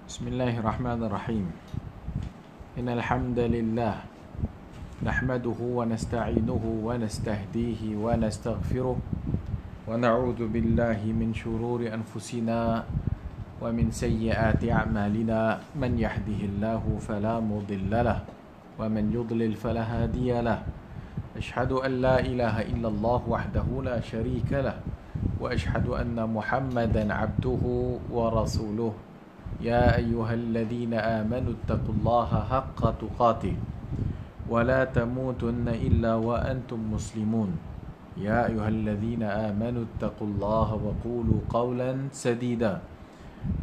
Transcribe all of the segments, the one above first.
Bismillahirrahmanirrahim. Innal hamdalillah nahmaduhu wa nasta'inuhu wa nastahdihi wa nastaghfiruh wa na'udzu billahi min shururi anfusina wa min sayyiati a'malina. Man yahdihillahu fala mudilla lahu wa man yudlil fala hadiya lahu. Ashhadu an la ilaha illallah wahdahu la sharika lahu wa ashhadu anna Muhammadan 'abduhu wa rasuluh. Ya ayyuhalladzina amanu taqullaha haqqa tuqatih wa la tamutunna illa wa antum muslimun. Ya ayyuhalladzina amanu taqullaha wa qulu qawlan sadida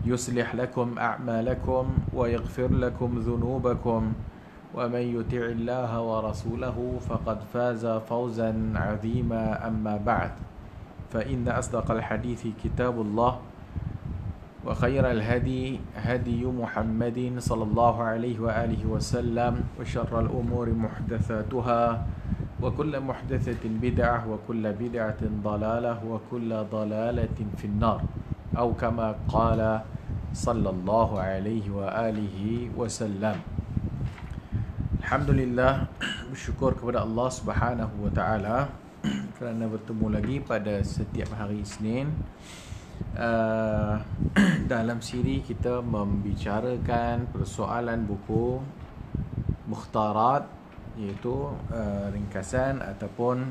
yuslih lakum a'malakum wa yaghfir lakum dhunubakum wa man yuti'illaha wa rasulahu faqad faza fawzan 'azima. Amma ba'd, fa inna asdaqal hadithi kitabullah wa khairal hadi hadi Muhammadin sallallahu alaihi wa alihi wasallam wa syarral umuri muhdatsatuha wa kullu muhdatsatin bid'ah wa kullu bid'atin dalalah wa kullu dalalatin finnar, atau kama qala sallallahu alaihi wa alihi wasallam. Alhamdulillah, bersyukur kepada Allah Subhanahu wa taala kerana bertemu lagi pada setiap hari Isnin. Dalam siri kita membicarakan persoalan buku Mukhtarat, iaitu ringkasan ataupun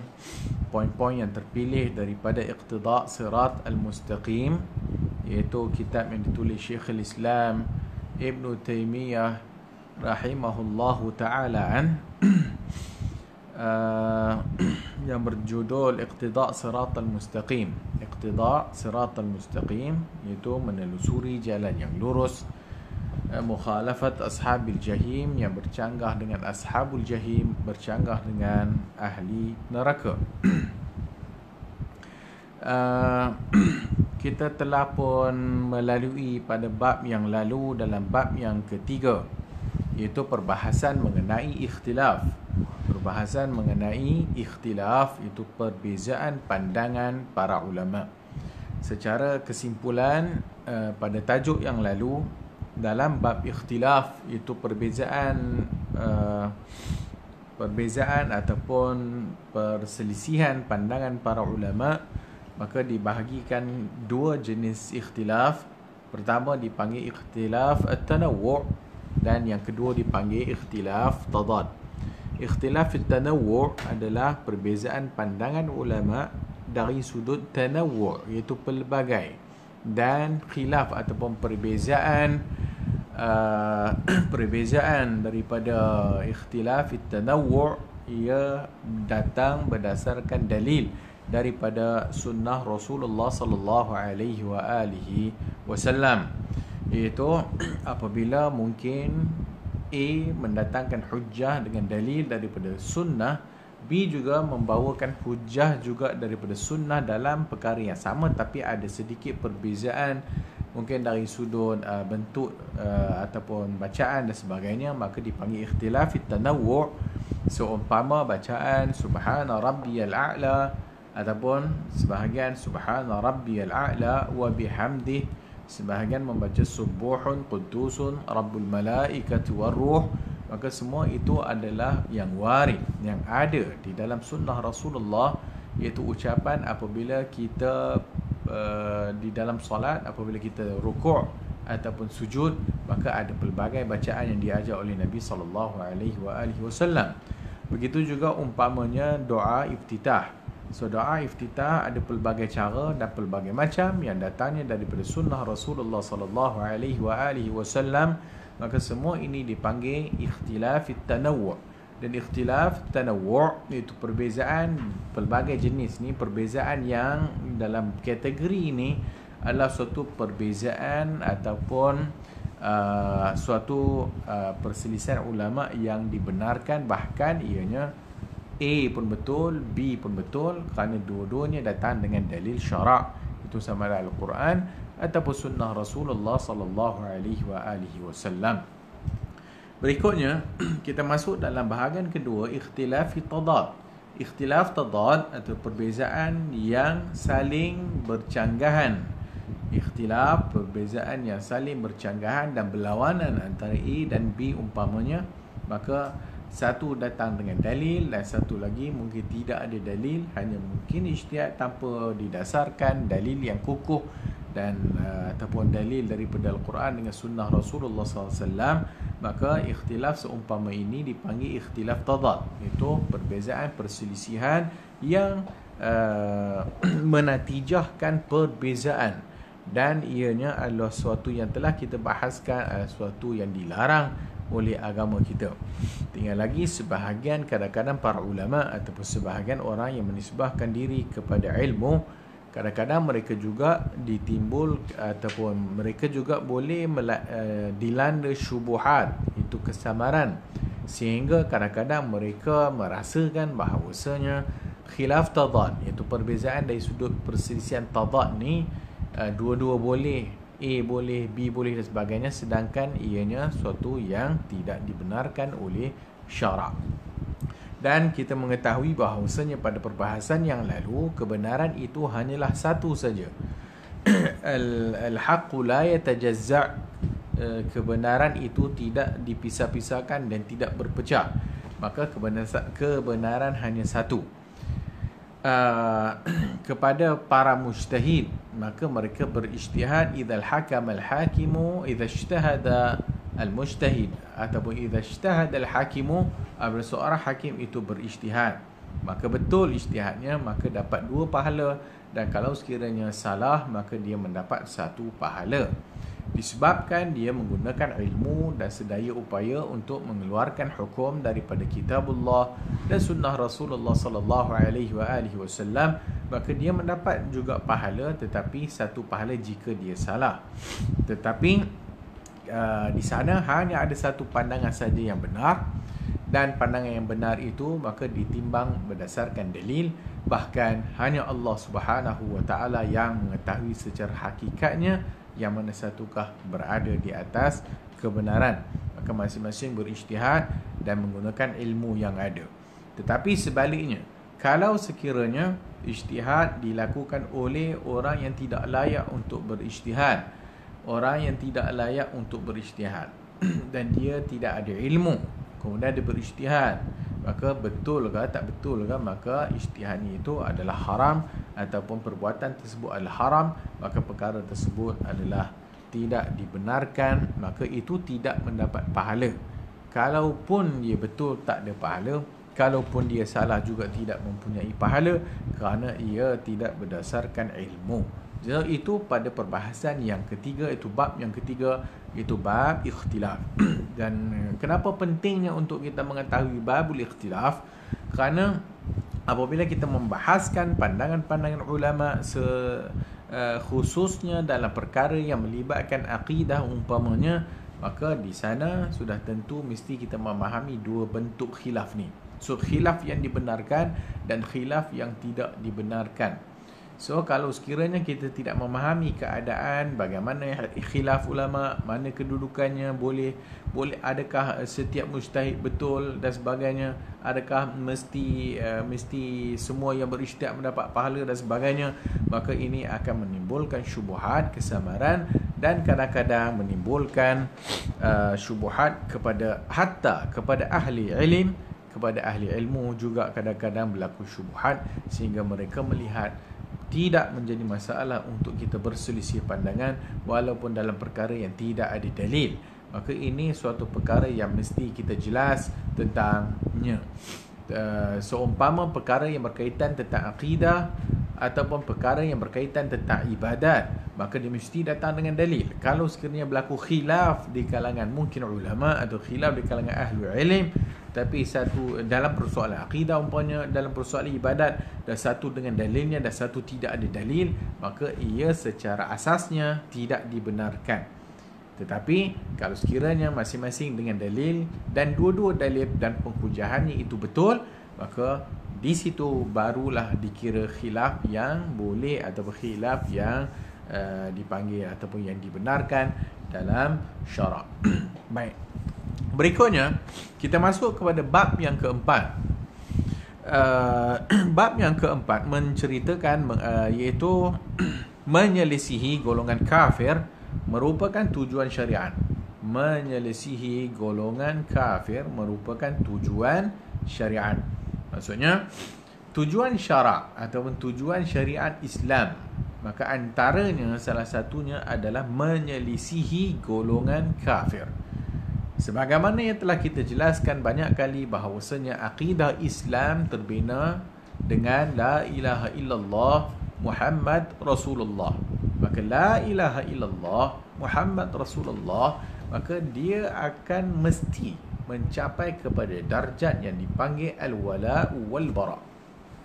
poin-poin yang terpilih daripada Iqtida' Sirat Al-Mustaqim, iaitu kitab yang ditulis Syekhul Islam Ibn Taymiyah rahimahullahu ta'ala yang berjudul Iqtida' Sirat Al-Mustaqim. Iqtida' Sirat Al-Mustaqim iaitu menelusuri jalan yang lurus, mukhalafat ashabil jahim, yang bercanggah dengan ashabul jahim, bercanggah dengan ahli neraka. Kita telah pun melalui pada bab yang lalu, dalam bab yang ketiga, iaitu perbahasan mengenai ikhtilaf. Perbahasan mengenai ikhtilaf itu perbezaan pandangan para ulama. Secara kesimpulan, pada tajuk yang lalu dalam bab ikhtilaf, itu perbezaan ataupun perselisihan pandangan para ulama, maka dibahagikan dua jenis ikhtilaf. Pertama dipanggil ikhtilaf at-tanawwu' dan yang kedua dipanggil ikhtilaf tadad. Ikhtilaf at-tanawwu' adalah perbezaan pandangan ulama dari sudut tanawwu', iaitu pelbagai, dan khilaf ataupun perbezaan daripada ikhtilaf at-tanawwu' ia datang berdasarkan dalil daripada sunnah Rasulullah sallallahu alaihi wa alihi wasallam, iaitu apabila mungkin A mendatangkan hujjah dengan dalil daripada sunnah, B juga membawakan hujjah juga daripada sunnah dalam perkara yang sama, tapi ada sedikit perbezaan mungkin dari sudut bentuk ataupun bacaan dan sebagainya, maka dipanggil ikhtilaf at-tanawwu'. Seumpama bacaan subhana rabbiyal a'la ataupun sebahagian subhana rabbiyal a'la wa bihamdihi, sebahagian membaca subuhun qudusun rabbul malaikati warruh, maka semua itu adalah yang warid, yang ada di dalam sunnah Rasulullah, iaitu ucapan apabila kita di dalam solat, apabila kita rukuk ataupun sujud, maka ada pelbagai bacaan yang diajar oleh Nabi sallallahu alaihi wasallam. Begitu juga umpamanya doa iftitah. So doa iftitah ada pelbagai cara dan pelbagai macam yang datangnya daripada sunnah Rasulullah sallallahu alaihi wasallam, maka semua ini dipanggil ikhtilaf at-tanawwu'. Dan ikhtilaf tanawwu' itu perbezaan pelbagai jenis ni, perbezaan yang dalam kategori ini adalah suatu perbezaan ataupun suatu perselisihan ulama yang dibenarkan, bahkan ianya A pun betul, B pun betul, kerana dua-duanya datang dengan dalil syarak, itu sama ada Al-Quran ataupun sunnah Rasulullah sallallahu alaihi wasallam. Berikutnya kita masuk dalam bahagian kedua, ikhtilaf tadad. ikhtilaf tadad atau perbezaan yang saling bercanggahan. Ikhtilaf, perbezaan yang saling bercanggahan dan berlawanan antara A dan B umpamanya, maka satu datang dengan dalil dan satu lagi mungkin tidak ada dalil, hanya mungkin ijtihad tanpa didasarkan dalil yang kukuh dan ataupun dalil daripada Al-Quran dengan sunnah Rasulullah SAW, maka ikhtilaf seumpama ini dipanggil ikhtilaf tadad, iaitu perbezaan, perselisihan yang menatijahkan perbezaan, dan ianya adalah sesuatu yang telah kita bahaskan, adalah sesuatu yang dilarang oleh agama kita. Tinggal lagi sebahagian kadang-kadang para ulama ataupun sebahagian orang yang menisbahkan diri kepada ilmu, kadang-kadang mereka juga ditimbul ataupun mereka juga boleh dilanda syubuhat, itu kesamaran, sehingga kadang-kadang mereka merasakan bahawasanya khilaf tadad, iaitu perbezaan dari sudut perselisihan tadad ni, dua-dua boleh, A boleh, B boleh dan sebagainya, sedangkan ianya suatu yang tidak dibenarkan oleh syarak. Dan kita mengetahui bahawasanya pada perbahasan yang lalu, kebenaran itu hanyalah satu saja. Al-haqqu la yatajazza', kebenaran itu tidak dipisah-pisahkan dan tidak berpecah. Maka kebenaran hanya satu. Kepada para mujtahid, maka mereka berijtihad idza al-hakama al-hakimu idza ijtahada al-mujtahid, ataupun idza ijtahada al-hakimu, apabila seorang hakim itu berijtihad, maka betul ijtihadnya, maka dapat 2 pahala, dan kalau sekiranya salah maka dia mendapat 1 pahala, disebabkan dia menggunakan ilmu dan sedaya upaya untuk mengeluarkan hukum daripada kitabullah dan sunnah Rasulullah sallallahu alaihi wasallam, maka dia mendapat juga pahala, tetapi 1 pahala jika dia salah. Tetapi di sana hanya ada 1 pandangan saja yang benar, dan pandangan yang benar itu maka ditimbang berdasarkan dalil. Bahkan hanya Allah Subhanahu wa taala yang mengetahui secara hakikatnya yang mana satukah berada di atas kebenaran. Maka masing-masing berijtihad dan menggunakan ilmu yang ada. Tetapi sebaliknya, kalau sekiranya ijtihad dilakukan oleh orang yang tidak layak untuk berijtihad, orang yang tidak layak untuk berijtihad dan dia tidak ada ilmu, kemudian dia berijtihad, maka betul ke tak betul ke, maka ijtihadnya itu adalah haram, ataupun perbuatan tersebut adalah haram, maka perkara tersebut adalah tidak dibenarkan, maka itu tidak mendapat pahala. Kalaupun dia betul tak ada pahala, kalaupun dia salah juga tidak mempunyai pahala, kerana ia tidak berdasarkan ilmu. Jadi itu pada perbahasan yang ketiga, itu bab yang ketiga, itu bab ikhtilaf. Dan kenapa pentingnya untuk kita mengetahui babul ikhtilaf? Kerana apabila kita membahaskan pandangan-pandangan ulama, khususnya dalam perkara yang melibatkan akidah umpamanya, maka di sana sudah tentu mesti kita memahami 2 bentuk khilaf ni. So khilaf yang dibenarkan dan khilaf yang tidak dibenarkan. So kalau sekiranya kita tidak memahami keadaan bagaimana khilaf ulama, mana kedudukannya, boleh adakah setiap mujtahid betul dan sebagainya, adakah mesti semua yang berijtihad mendapat pahala dan sebagainya, maka ini akan menimbulkan syubhat, kesamaran, dan kadang-kadang menimbulkan syubhat hatta kepada ahli ilm, kepada ahli ilmu juga kadang-kadang berlaku syubhat, sehingga mereka melihat tidak menjadi masalah untuk kita berselisih pandangan walaupun dalam perkara yang tidak ada dalil. Maka ini suatu perkara yang mesti kita jelas tentangnya. Seumpama perkara yang berkaitan tentang akidah ataupun perkara yang berkaitan tentang ibadat, maka dia mesti datang dengan dalil. Kalau sekiranya berlaku khilaf di kalangan mungkin ulama atau khilaf di kalangan ahli ilm, tapi satu dalam persoalan akidah umpamanya, dalam persoalan ibadat, dan satu dengan dalilnya dan satu tidak ada dalil, maka ia secara asasnya tidak dibenarkan. Tetapi kalau sekiranya masing-masing dengan dalil dan dua-dua dalil dan penghujahannya itu betul, maka di situ barulah dikira khilaf yang boleh ataupun khilaf yang dipanggil ataupun yang dibenarkan dalam syarak. Baik. Berikutnya kita masuk kepada bab yang keempat. bab yang keempat menceritakan iaitu menyelisihi golongan kafir merupakan tujuan syariat. Menyelisihi golongan kafir merupakan tujuan syariat. Maksudnya tujuan syarak ataupun tujuan syariat Islam, maka antaranya salah satunya adalah menyelisihi golongan kafir. Sebagaimana yang telah kita jelaskan banyak kali bahawasanya akidah Islam terbina dengan la ilaha illallah Muhammad Rasulullah. Maka la ilaha illallah Muhammad Rasulullah, maka dia akan mesti mencapai kepada darjat yang dipanggil al-wala wal bara.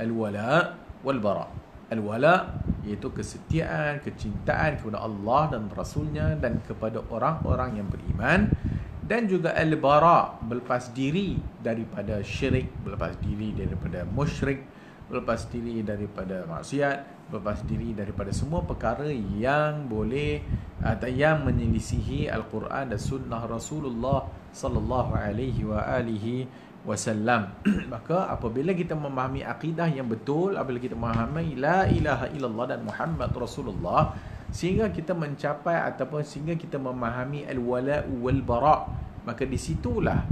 Al-wala wal bara. Al-wala iaitu kesetiaan, kecintaan kepada Allah dan Rasulnya dan kepada orang-orang yang beriman. Dan juga al-bara, berlepas diri daripada syirik, berlepas diri daripada musyrik, berlepas diri daripada maksiat, berlepas diri daripada semua perkara yang boleh atau yang menyelisihi Al-Quran dan sunnah Rasulullah sallallahu alaihi wa alihi wasallam. Maka apabila kita memahami akidah yang betul, apabila kita memahami la ilaha illallah dan Muhammad Rasulullah, sehingga kita mencapai ataupun sehingga kita memahami al-wala wal bara, maka disitulah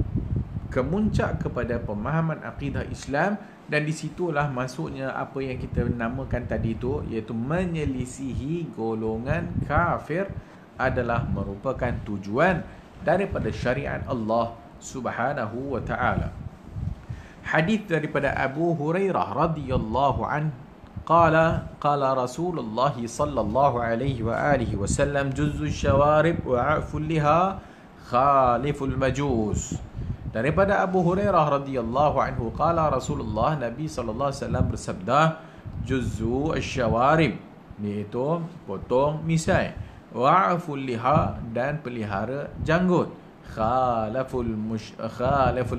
kemuncak kepada pemahaman akidah Islam, dan disitulah masuknya apa yang kita namakan tadi itu, iaitu menyelisihi golongan kafir adalah merupakan tujuan daripada syariat Allah Subhanahu wa taala. Hadis daripada Abu Hurairah radhiyallahu anhu qala Rasulullah sallallahu alaihi wa alihi wasallam juzzu syawarib wa a'ful liha khaliful majus. Daripada Abu Hurairah radhiyallahu anhu qala Rasulullah, Nabi sallallahu alaihi wasallam bersabda, juzzu asyawarib, iaitu potong misai, wa'aful liha, dan pelihara janggut, khalaful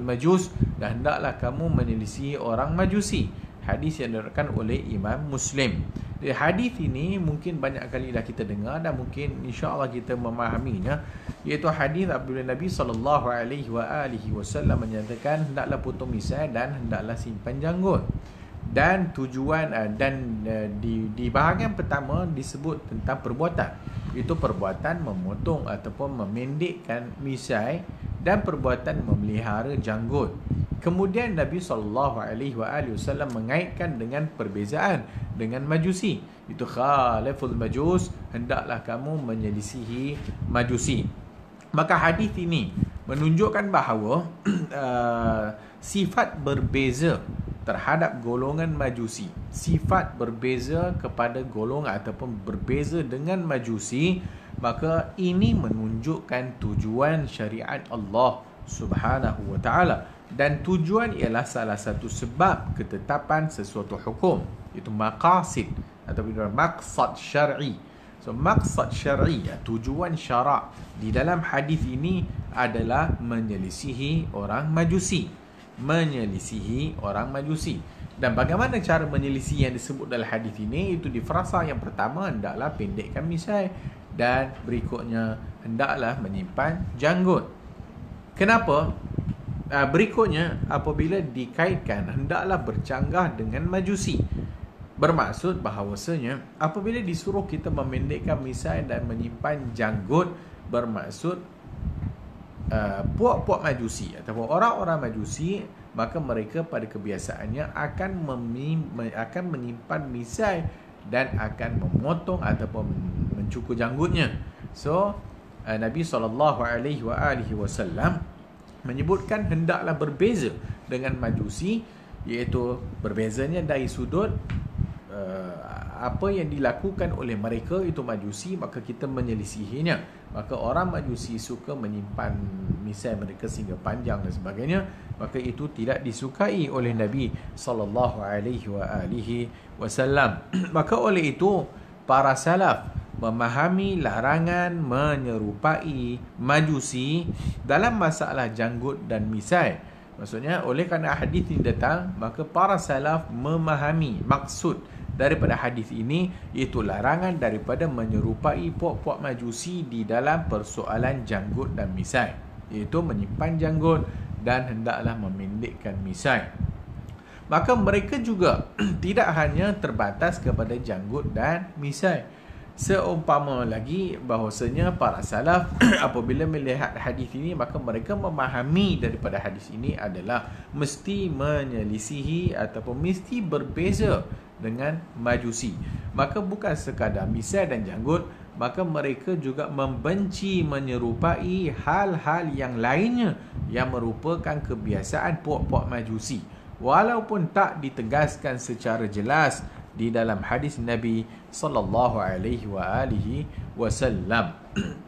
majus, dan hendaklah kamu menyelisihi orang majusi. Hadis yang diriwayatkan oleh Imam Muslim. Di hadis ini mungkin banyak kali dah kita dengar dan mungkin insya-Allah kita memahaminya, iaitu hadis apabila Nabi sallallahu alaihi wasallam menyatakan hendaklah potong misai dan hendaklah simpan janggut. Dan tujuan di bahagian pertama disebut tentang perbuatan, itu perbuatan memotong ataupun memendekkan misai dan perbuatan memelihara janggut. Kemudian Nabi SAW mengaitkan dengan perbezaan dengan majusi, itu khalaful majus, hendaklah kamu menyelisihi majusi. Maka hadis ini menunjukkan bahawa sifat berbeza terhadap golongan majusi, sifat berbeza kepada golongan ataupun berbeza dengan majusi, maka ini menunjukkan tujuan syariat Allah Subhanahu wa taala. Dan tujuan ialah salah satu sebab ketetapan sesuatu hukum, itu maqasid ataupun maqsad syar'i. So maqsad syar'i, tujuan syarak di dalam hadis ini adalah menyelisihi orang majusi, menyelisihi orang majusi. Dan bagaimana cara menyelisihi yang disebut dalam hadis ini? Itu di frasa yang pertama, hendaklah pendekkan misai, dan berikutnya hendaklah menyimpan janggut. Kenapa? Berikutnya, apabila dikaitkan hendaklah bercanggah dengan majusi, bermaksud bahawasanya apabila disuruh kita memendekkan misai dan menyimpan janggut, bermaksud puak-puak majusi ataupun orang-orang majusi, maka mereka pada kebiasaannya akan menyimpan misai dan akan memotong ataupun mencukur janggutnya. So Nabi SAW menyebutkan hendaklah berbeza dengan majusi, iaitu berbezanya dari sudut apa yang dilakukan oleh mereka itu majusi, maka kita menyelisihinya. Maka orang majusi suka menyimpan misai mereka sehingga panjang dan sebagainya, maka itu tidak disukai oleh Nabi sallallahu alaihi wasallam. Maka oleh itu para salaf memahami larangan menyerupai majusi dalam masalah janggut dan misai. Maksudnya oleh kerana hadis ini datang, maka para salaf memahami maksud daripada hadis ini, iaitu larangan daripada menyerupai puak-puak majusi di dalam persoalan janggut dan misai, iaitu menyimpan janggut dan hendaklah memendekkan misai. Maka mereka juga tidak hanya terbatas kepada janggut dan misai. Seumpama lagi bahawasanya para salaf apabila melihat hadis ini, maka mereka memahami daripada hadis ini adalah mesti menyelisihi ataupun mesti berbeza dengan Majusi. Maka bukan sekadar misai dan janggut, maka mereka juga membenci menyerupai hal-hal yang lainnya yang merupakan kebiasaan puak-puak Majusi, walaupun tak ditegaskan secara jelas di dalam hadis Nabi sallallahu alaihi wasallam.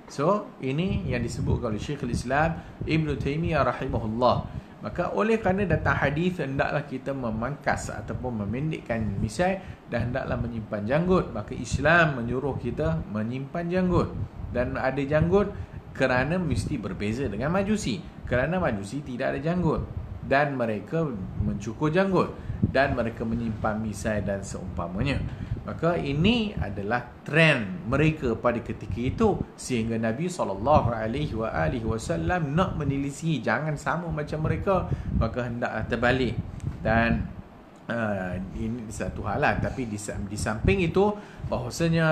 So, ini yang disebut oleh Syekhul Islam Ibn Taymiyah rahimahullah. Maka oleh kerana datang hadis, hendaklah kita memangkas ataupun memendekkan misai dan hendaklah menyimpan janggut. Maka Islam menyuruh kita menyimpan janggut. Dan ada janggut kerana mesti berbeza dengan Majusi. Kerana Majusi tidak ada janggut dan mereka mencukur janggut dan mereka menyimpan misai dan seumpamanya. Maka ini adalah trend mereka pada ketika itu, sehingga Nabi SAW nak meneliti jangan sama macam mereka, maka hendaklah terbalik. Dan ini satu hal lah. Tapi di samping itu, bahawasanya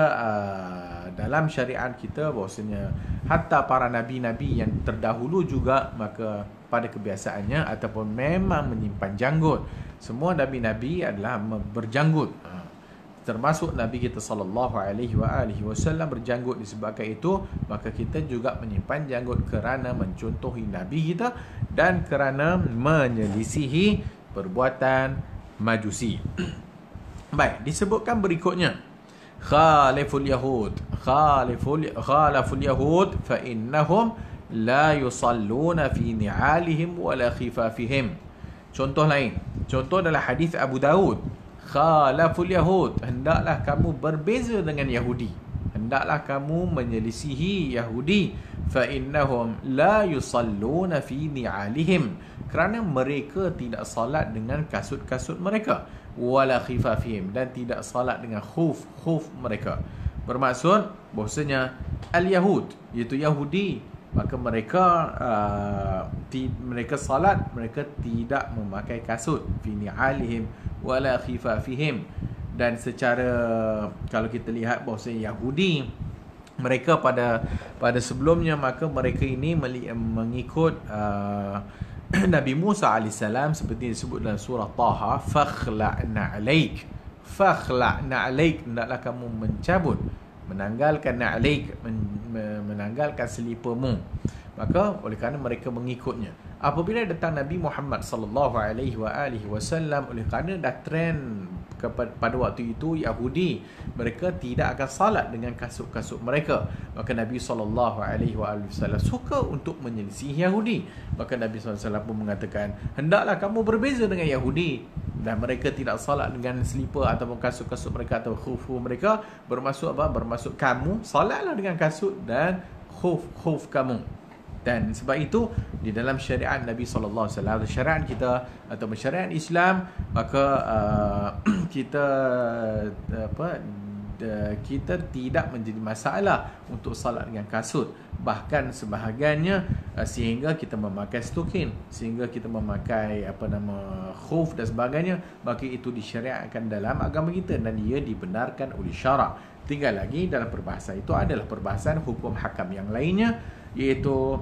dalam syariat kita, bahawasanya hatta para nabi-nabi yang terdahulu juga, maka pada kebiasaannya ataupun memang menyimpan janggut. Semua nabi-nabi adalah berjanggut, termasuk Nabi kita sallallahu alaihi wasallam berjanggut. Disebabkan itu, maka kita juga menyimpan janggut kerana mencontohi Nabi kita dan kerana menyelisihi perbuatan Majusi. Baik, disebutkan berikutnya, khaliful yahud fa innahum la yusalluna fi ni'alihim wala khifafihim. Contoh lain, contoh dalam hadis Abu Daud, khalaful yahud, hendaklah kamu berbeza dengan Yahudi, hendaklah kamu menyelisihi Yahudi, fa innahum la yusalluna fi ni'alihim, kerana mereka tidak salat dengan kasut-kasut mereka, wala khifafihim, dan tidak salat dengan khuf mereka. Bermaksud bahasanya al-yahud, iaitu Yahudi, maka mereka salat, mereka tidak memakai kasut, fi ni'alihim wala khifafihim. Dan secara, kalau kita lihat bahawasanya Yahudi, mereka pada sebelumnya, maka mereka ini mengikut Nabi Musa AS, seperti disebut dalam surah Taha, fakhla'na alaik, hendaklah kamu mencabut, menanggalkan na'alaik, menanggalkan selipamu. Maka oleh kerana mereka mengikutnya, apabila datang Nabi Muhammad sallallahu alaihi wasallam, oleh kerana dah trend pada waktu itu Yahudi, mereka tidak akan salat dengan kasut-kasut mereka, maka Nabi sallallahu alaihi wasallam suka untuk menyelisihi Yahudi. Maka Nabi sallallahu alaihi wasallam pun mengatakan, hendaklah kamu berbeza dengan Yahudi, dan mereka tidak salat dengan selipar ataupun kasut-kasut mereka atau khuf mereka. Bermaksud apa? Bermaksud kamu salatlah dengan kasut dan khuf kamu. Dan sebab itu di dalam syariat Nabi sallallahu alaihi wasallam, syariat kita atau syariat Islam, maka kita tidak menjadi masalah untuk salat dengan kasut. Bahkan sebahagiannya sehingga kita memakai stokin, sehingga kita memakai khuf dan sebagainya, maka itu disyariatkan dalam agama kita dan ia dibenarkan oleh syarak. Tinggal lagi dalam perbahasan itu adalah perbahasan hukum hakam yang lainnya, iaitu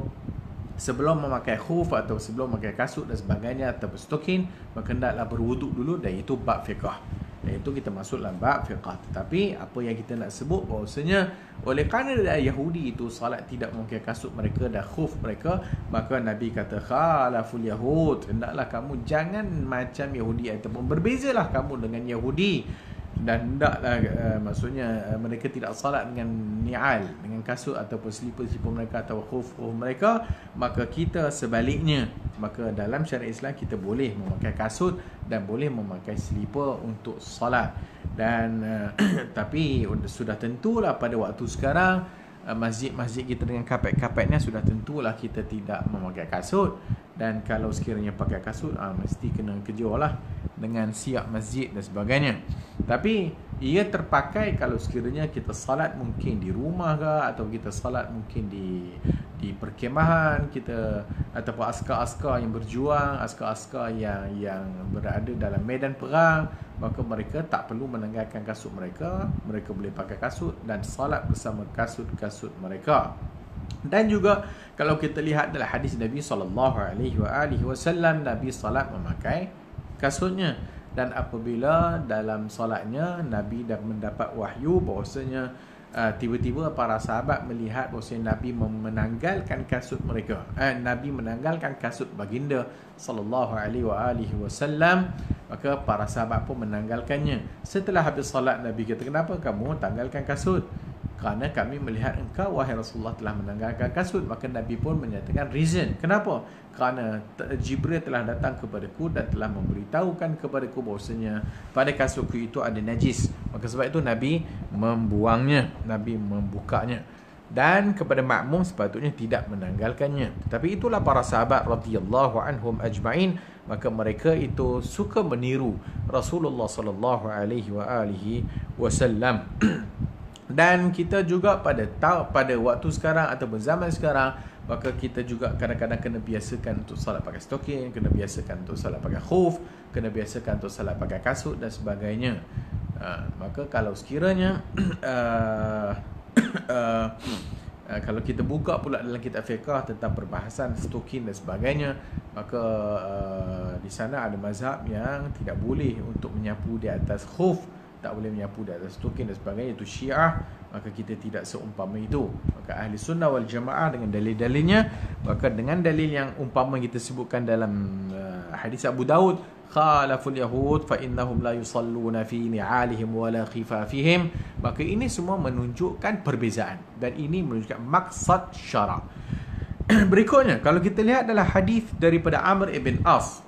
sebelum memakai khuf atau sebelum memakai kasut dan sebagainya atau stokin, maka hendaklah berwuduk dulu, dan itu bab fiqh. Iaitu kita masuk dalam bab fiqh. Tetapi apa yang kita nak sebut bahawasanya oleh kerana Yahudi itu salat tidak memakai kasut mereka dan khuf mereka, maka Nabi kata khalaful yahud, hendaklah kamu jangan macam Yahudi ataupun berbezalah kamu dengan Yahudi. Dan hendaklah maksudnya mereka tidak salat dengan ni'al, dengan kasut ataupun selipar-selipar mereka atau khuf mereka, maka kita sebaliknya. Maka dalam syariat Islam kita boleh memakai kasut dan boleh memakai selipar untuk salat. Dan tapi sudah tentulah pada waktu sekarang masjid-masjid kita dengan kapet-kapetnya sudah tentulah kita tidak memakai kasut. Dan kalau sekiranya pakai kasut, mesti kena kejar lah dengan siap masjid dan sebagainya. Tapi ia terpakai kalau sekiranya kita salat mungkin di rumah ke, atau kita salat mungkin di di perkemahan kita, ataupun askar-askar yang berjuang, askar-askar yang berada dalam medan perang, maka mereka tak perlu menanggalkan kasut mereka. Mereka boleh pakai kasut dan salat bersama kasut-kasut mereka. Dan juga kalau kita lihat dalam hadis Nabi SAW, Nabi salat memakai kasutnya. Dan apabila dalam salatnya Nabi dah mendapat wahyu bahawasanya tiba-tiba para sahabat melihat bahawasanya Nabi menanggalkan kasut mereka, Nabi menanggalkan kasut baginda SAW, maka para sahabat pun menanggalkannya. Setelah habis salat, Nabi kata, kenapa kamu tanggalkan kasut? Kerana kami melihat engkau wahai Rasulullah telah menanggalkan kasut. Maka Nabi pun menyatakan reason. Kenapa? Kerana Jibril telah datang kepadaku dan telah memberitahukan kepadaku bahawasanya pada kasutku itu ada najis. Maka sebab itu Nabi membuangnya, Nabi membukanya. Dan kepada makmum sepatutnya tidak menanggalkannya. Tetapi itulah para sahabat radhiyallahu anhum ajma'in. Maka mereka itu suka meniru Rasulullah sallallahu alaihi wasallam. Dan kita juga pada waktu sekarang ataupun zaman sekarang, maka kita juga kadang-kadang kena biasakan untuk salat pakai stokin, kena biasakan untuk salat pakai khuf, kena biasakan untuk salat pakai kasut dan sebagainya. Maka kalau sekiranya kalau kita buka pula dalam kitab fiqh tentang perbahasan stokin dan sebagainya, maka di sana ada mazhab yang tidak boleh untuk menyapu di atas khuf, tak boleh menyapu di atas stokin dan sebagainya, itu Syiah. Maka kita tidak seumpama itu. Maka ahli sunnah wal jamaah dengan dalil-dalilnya, maka dengan dalil yang umpama kita sebutkan dalam hadis Abu Daud, khalaful yahud fa innahum la yusalluna fi ni'alihim wala khifafihim, maka ini semua menunjukkan perbezaan dan ini menunjukkan maksad syara'. Berikutnya, kalau kita lihat dalam hadis daripada Amr ibn As,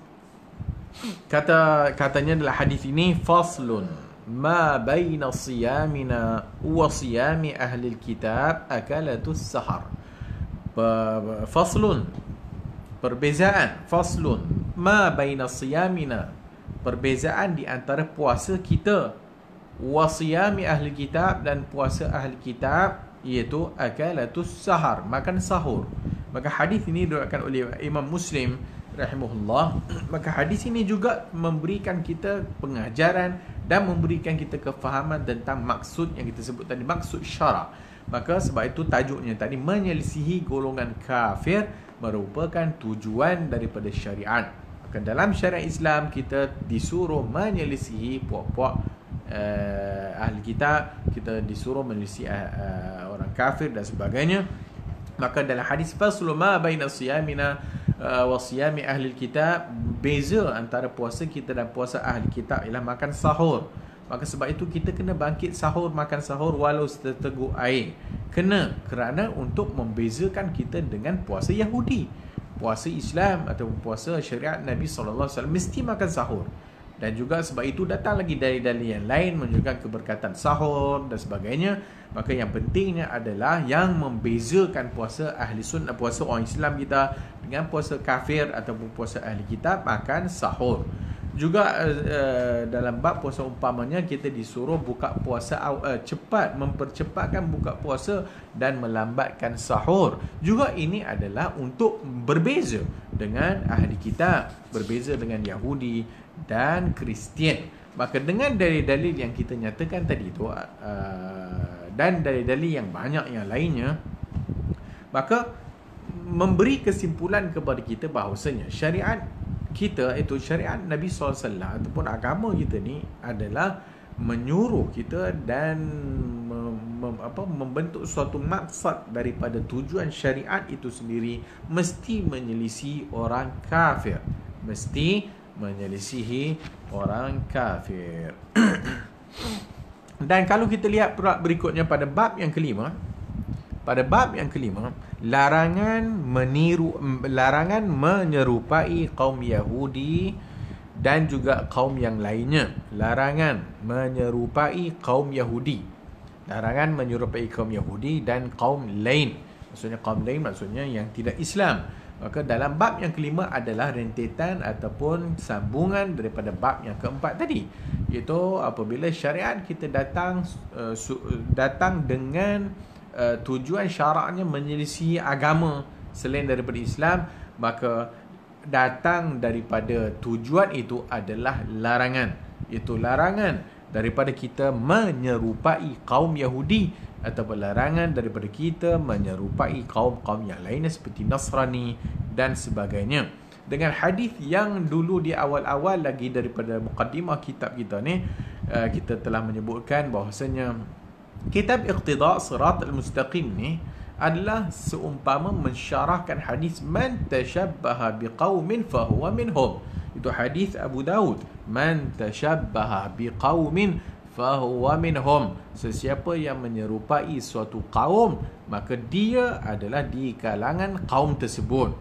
katanya dalam hadis ini, faslun ma baina siyamina wa siyami ahli alkitab akalatus sahar. Faslun, perbezaan. Faslun ma baina siyamina, perbezaan di antara puasa kita, wa siyami ahli kitab, dan puasa ahli kitab, iaitu akalatus sahar, makan sahur. Maka hadis ini diriwayatkan oleh Imam Muslim rahimahullah. Maka hadis ini juga memberikan kita pengajaran dan memberikan kita kefahaman tentang maksud yang kita sebut tadi, maksud syara'. Maka sebab itu tajuknya tadi, menyelisihi golongan kafir merupakan tujuan daripada syariat. Maka dalam syariat Islam kita disuruh menyelisihi puak-puak ahli kitab, kita disuruh menyelisihi orang kafir dan sebagainya. Maka dalam hadis faslu ma baina siyamina wa siyami ahli kitab, beza antara puasa kita dan puasa ahli kitab ialah makan sahur. Maka sebab itu kita kena bangkit sahur, makan sahur walau seteguk air. Kerana untuk membezakan kita dengan puasa Yahudi. Puasa Islam atau puasa syariat Nabi SAW mesti makan sahur. Dan juga sebab itu datang lagi dalil-dalil yang lain menunjukkan keberkatan sahur dan sebagainya. Maka yang pentingnya adalah yang membezakan puasa ahli sunnah, puasa orang Islam kita dengan puasa kafir ataupun puasa ahli kitab, makan sahur. Juga dalam bab puasa umpamanya kita disuruh buka puasa cepat, mempercepatkan buka puasa dan melambatkan sahur. Juga ini adalah untuk berbeza dengan ahli kitab, berbeza dengan Yahudi dan Kristian. Maka dengan dalil-dalil yang kita nyatakan tadi itu dan dalil-dalil yang banyak yang lainnya, maka memberi kesimpulan kepada kita bahawasanya syariat kita, itu syariat Nabi SAW ataupun agama kita ni adalah menyuruh kita dan membentuk suatu maksad daripada tujuan syariat itu sendiri mesti menyelisihi orang kafir, mesti menyelisihi orang kafir. Dan kalau kita lihat berikutnya pada bab yang kelima, larangan menyerupai kaum Yahudi dan juga kaum yang lainnya. Larangan menyerupai kaum Yahudi dan kaum lain. Maksudnya kaum lain maksudnya yang tidak Islam. Maka dalam bab yang kelima adalah rentetan ataupun sambungan daripada bab yang keempat tadi, iaitu apabila syariat kita datang dengan tujuan syaraknya menyelisihi agama selain daripada Islam, maka datang daripada tujuan itu adalah larangan. Itu larangan daripada kita menyerupai kaum Yahudi, ataupun larangan daripada kita menyerupai kaum-kaum yang lainnya seperti Nasrani dan sebagainya. Dengan hadis yang dulu di awal-awal lagi daripada muqaddimah kitab kita ni, kita telah menyebutkan bahawasanya kitab Iqtida' Sirat al-Mustaqim ni adalah seumpama mensyarahkan hadis man tashabbaha biqaumin fahuwa minhum. Itu hadis Abu Daud, man tashabbaha biqaumin fahuwa minhum. Sesiapa yang menyerupai suatu kaum, maka dia adalah di kalangan kaum tersebut.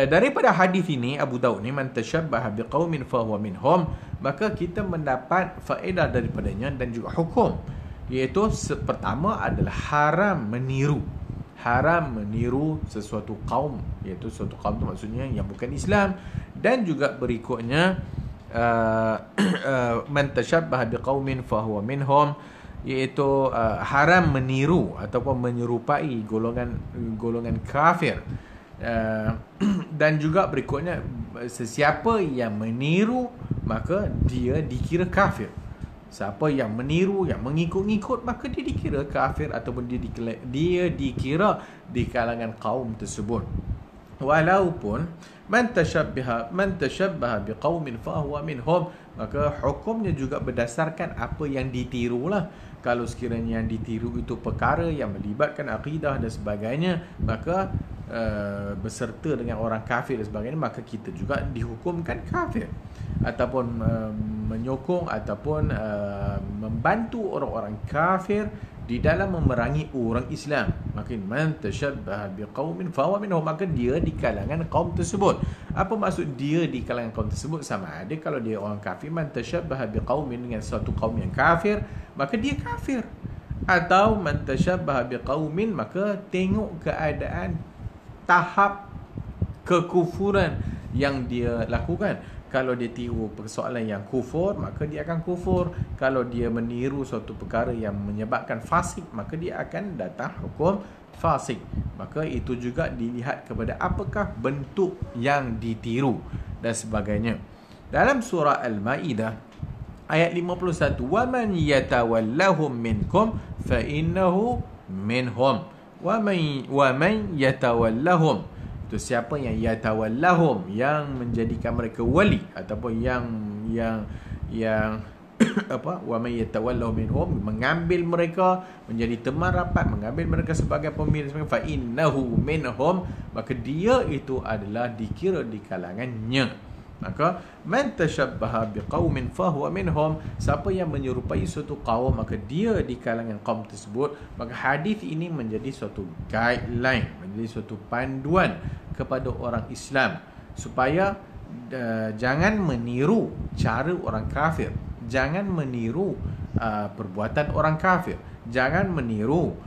Daripada hadis ini Abu Daud ni, man tashabbaha biqaumin fahuwa minhum, maka kita mendapat faedah daripadanya dan juga hukum, iaitu pertama adalah haram meniru sesuatu kaum, iaitu suatu kaum itu maksudnya yang bukan Islam. Dan juga berikutnya man tashabbaha biqaumin fahuwa minhum, iaitu haram meniru ataupun menyerupai golongan kafir. Dan juga berikutnya, sesiapa yang meniru maka dia dikira kafir. Siapa yang meniru, yang mengikut-ngikut, maka dia dikira kafir ataupun dia dikira di kalangan kaum tersebut. Walaupun man tashabbaha biqaumin fahuwa minhum, maka hukumnya juga berdasarkan apa yang ditirulah. Kalau sekiranya yang ditiru itu perkara yang melibatkan akidah dan sebagainya, maka berserta dengan orang kafir dan sebagainya, maka kita juga dihukumkan kafir. Ataupun menyokong ataupun membantu orang-orang kafir di dalam memerangi orang Islam, maka man tashabbaha biqaumin fahuwa minhum, maka dia di kalangan kaum tersebut. Apa maksud dia di kalangan kaum tersebut? Sama ada kalau dia orang kafir, man tashabbaha biqaumin, dengan suatu kaum yang kafir, maka dia kafir. Atau man tashabbaha biqaumin, maka tengok keadaan tahap kekufuran yang dia lakukan. Kalau dia tiru persoalan yang kufur, maka dia akan kufur. Kalau dia meniru suatu perkara yang menyebabkan fasik, maka dia akan datang hukum fasik. Maka itu juga dilihat kepada apakah bentuk yang ditiru dan sebagainya. Dalam surah Al-Ma'idah ayat 51, وَمَنْ يَتَوَلَّهُمْ مِنْكُمْ فَإِنَّهُ مِنْهُمْ وَمَنْ يَتَوَلَّهُمْ. Itu siapa yang yatawallahum, yang menjadikan mereka wali, ataupun yang wa man yatawallahu minhum, mengambil mereka menjadi teman rapat, mengambil mereka sebagai pemimpin, fa innahu minhum, maka dia itu adalah dikira di kalangannya. Maka man tashabbaha biqaumin fahuwa minhum, siapa yang menyerupai suatu kaum, maka dia di kalangan kaum tersebut. Maka hadis ini menjadi suatu guideline, menjadi suatu panduan kepada orang Islam supaya jangan meniru cara orang kafir, jangan meniru perbuatan orang kafir, jangan meniru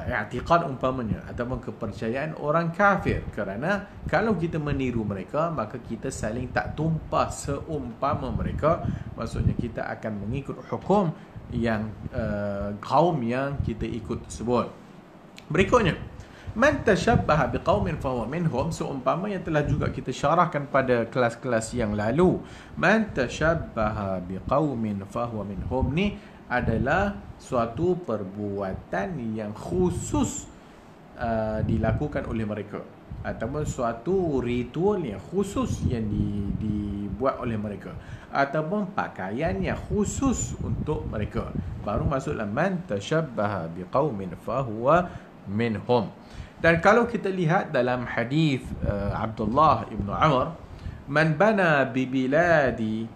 i'tiqad umpamanya ataupun kepercayaan orang kafir. Kerana kalau kita meniru mereka, maka kita saling tak tumpah seumpama mereka. Maksudnya kita akan mengikut hukum yang kaum yang kita ikut tersebut. Berikutnya, man tashabbaha biqaumin fahuwa minhum, seumpama yang telah juga kita syarahkan pada kelas-kelas yang lalu. Man tashabbaha biqaumin fahuwa minhum ni adalah suatu perbuatan yang khusus dilakukan oleh mereka, ataupun suatu ritual yang khusus yang dibuat oleh mereka, ataupun pakaian yang khusus untuk mereka. Baru masuklah man tashabbaha biqaumin fahuwa minhum. Dan kalau kita lihat dalam hadis Abdullah ibn Umar, man bana bibiladil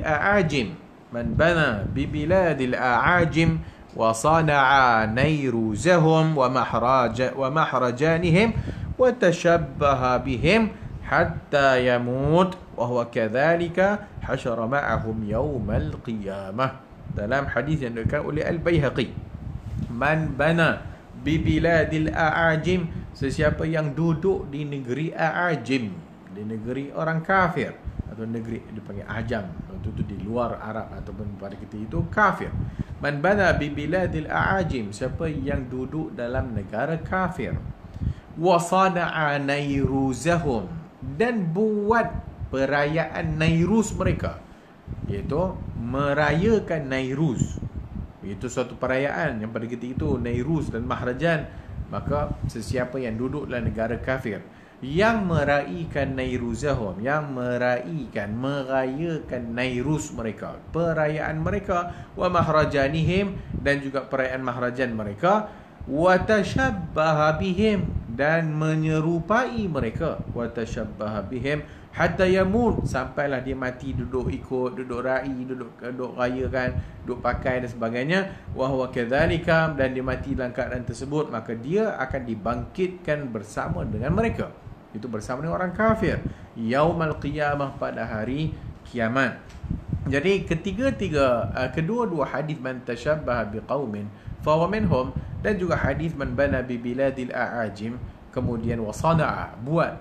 a'ajim, man bana bibiladil a'ajim wa sana'a nayruzahum wa mahrajanihim wa tashabbaha bihim hatta yamut wa huwa kadhalika hashara ma'ahum yawmal qiyamah. Dalam hadis yang diriwayatkan oleh Al-Baihaqi, man bana bibiladil a'ajim, sesiapa yang duduk di negeri a'ajim, di negeri orang kafir, atau negeri dipanggil ajam, itu di luar Arab ataupun pada kita itu kafir. Man bana bi biladil a'ajim, siapa yang duduk dalam negara kafir. Wa sana'a nairuzahum, dan buat perayaan Nairuz mereka, iaitu merayakan Nairuz. Itu suatu perayaan yang pada ketika itu Nairuz dan Mahrajan. Maka sesiapa yang duduk dalam negara kafir yang meraihkan Nairuzahum, yang merayakan Nairuz mereka, perayaan mereka, wa mahrajanihim, dan juga perayaan mahrajan mereka, wa tashabbaha bihim, dan menyerupai mereka, wa tashabbaha bihim hatta yamut, sampailah dia mati duduk ikut, duduk duduk rayakan, duduk pakai dan sebagainya. Wa huwa kadzalika, dan dia mati dalam keadaan tersebut, maka dia akan dibangkitkan bersama dengan mereka, itu bersama dengan orang kafir, yaumal qiyamah, pada hari kiamat. Jadi kedua-dua hadis man tashabbaha biqaumin fahuwa minhum, dan juga hadis man bana bi biladil a'ajim, kemudian wasana'a, buat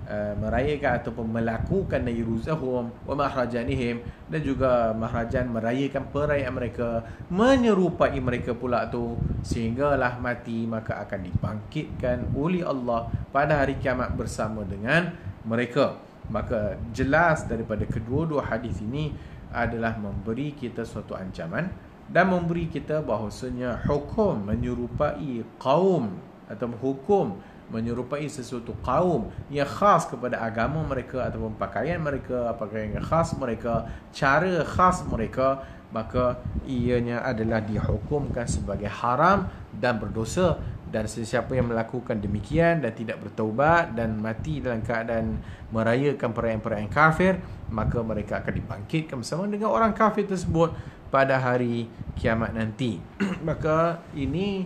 merayakan ataupun melakukan Nairuzahum wa mahrajanihim, dan juga mahrajan merayakan perayaan mereka, menyerupai mereka pula tu, sehinggalah mati, maka akan dibangkitkan oleh Allah pada hari kiamat bersama dengan mereka. Maka jelas daripada kedua-dua hadis ini adalah memberi kita suatu ancaman dan memberi kita bahawasanya hukum menyerupai kaum atau hukum menyerupai sesuatu kaum yang khas kepada agama mereka ataupun pakaian mereka, pakaian yang khas mereka, cara khas mereka, maka ianya adalah dihukumkan sebagai haram dan berdosa. Dan sesiapa yang melakukan demikian dan tidak bertaubat dan mati dalam keadaan merayakan perayaan-perayaan kafir, maka mereka akan dibangkitkan bersama dengan orang kafir tersebut pada hari kiamat nanti. Maka ini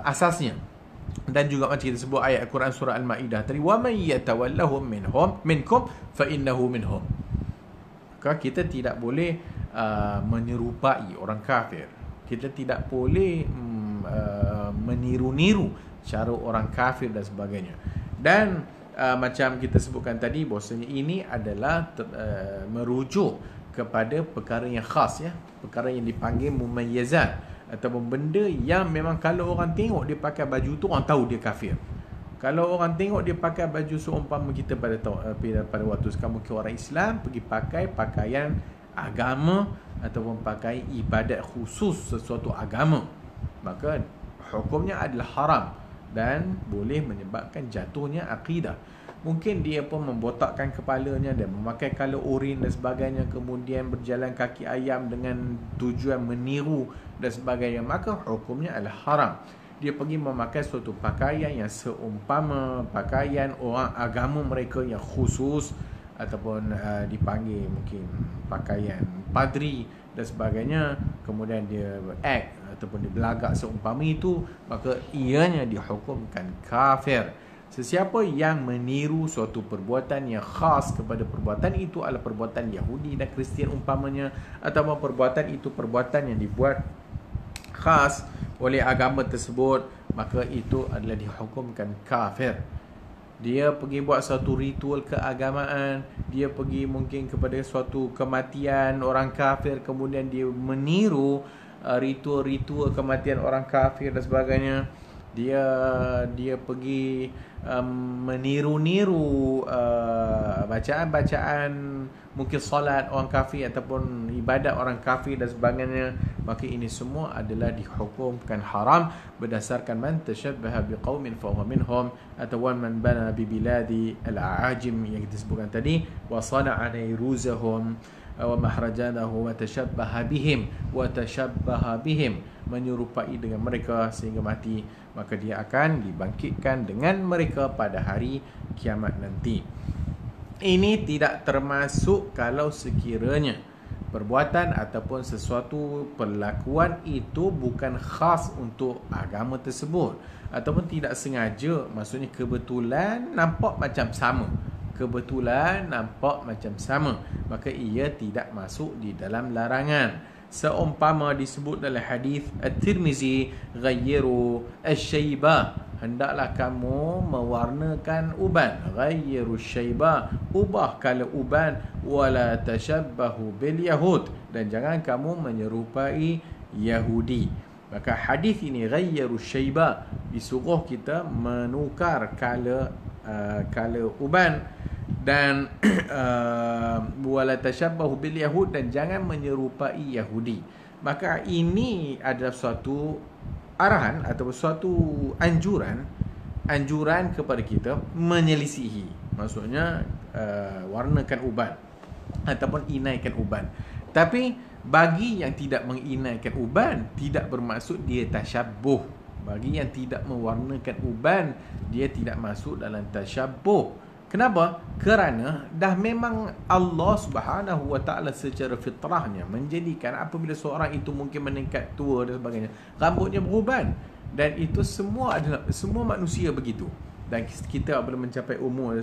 asasnya. Dan juga macam kita sebut ayat Al-Quran surah Al-Ma'idah tadi, wa may yatawallahum minkum fa innahu minhum. Maka kita tidak boleh menyerupai orang kafir. Kita tidak boleh meniru-niru cara orang kafir dan sebagainya. Dan macam kita sebutkan tadi, bahawasanya ini adalah merujuk kepada perkara yang khas, ya, perkara yang dipanggil mumayyazat, ataupun benda yang memang kalau orang tengok dia pakai baju tu, orang tahu dia kafir. Kalau orang tengok dia pakai baju seumpama kita pada waktu sekarang, mungkin orang Islam pergi pakai pakaian agama ataupun pakai ibadat khusus sesuatu agama, maka hukumnya adalah haram dan boleh menyebabkan jatuhnya akidah. Mungkin dia pun membotakkan kepalanya dan memakai color oren dan sebagainya, kemudian berjalan kaki ayam dengan tujuan meniru dan sebagainya, maka hukumnya adalah haram. Dia pergi memakai suatu pakaian yang seumpama pakaian orang agama mereka yang khusus, ataupun dipanggil mungkin pakaian padri dan sebagainya, kemudian dia act ataupun dia belagak seumpama itu, maka ianya dihukumkan kafir. Sesiapa yang meniru suatu perbuatan yang khas kepada perbuatan itu adalah perbuatan Yahudi dan Kristian umpamanya, atau perbuatan itu perbuatan yang dibuat khas oleh agama tersebut, maka itu adalah dihukumkan kafir. Dia pergi buat suatu ritual keagamaan, dia pergi mungkin kepada suatu kematian orang kafir, kemudian dia meniru ritual-ritual kematian orang kafir dan sebagainya. Dia pergi meniru-niru bacaan-bacaan mungkin solat orang kafir ataupun ibadat orang kafir dan sebagainya, maka ini semua adalah dihukumkan haram berdasarkan man tashabbaha biqaumin fa huwa minhum, atau man bana bi biladi al-a'ajim yang kita sebutkan tadi, wa sana'a nairuzahum wa mahrajanahu wa tashabbaha bihim, menyerupai dengan mereka sehingga mati, maka dia akan dibangkitkan dengan mereka pada hari kiamat nanti. Ini tidak termasuk kalau sekiranya perbuatan ataupun sesuatu perlakuan itu bukan khas untuk agama tersebut, ataupun tidak sengaja, maksudnya kebetulan nampak macam sama, maka ia tidak masuk di dalam larangan. Seumpama disebut dalam hadis At-Tirmizi, ghayyiru asy-syaibah, hendaklah kamu mewarnakan uban, ghayyiru asy-syaibah, ubah color uban, wala tashabbahu bil yahud, dan jangan kamu menyerupai Yahudi. Maka hadis ini ghayyaru syaiba, disuruh kita menukar kala uban, dan wala tashabbahu bil yahud, dan jangan menyerupai Yahudi. Maka ini adalah suatu arahan atau suatu anjuran kepada kita menyelisihi, maksudnya warnakan uban ataupun inaikan uban. Tapi bagi yang tidak menginaikan uban, tidak bermaksud dia tasyabbuh. Bagi yang tidak mewarnakan uban, dia tidak masuk dalam tasyabbuh. Kenapa? Kerana dah memang Allah Subhanahu Wa Taala secara fitrahnya menjadikan apabila seorang itu mungkin meningkat tua dan sebagainya, rambutnya beruban. Dan itu semua manusia begitu. Dan kita apabila mencapai umur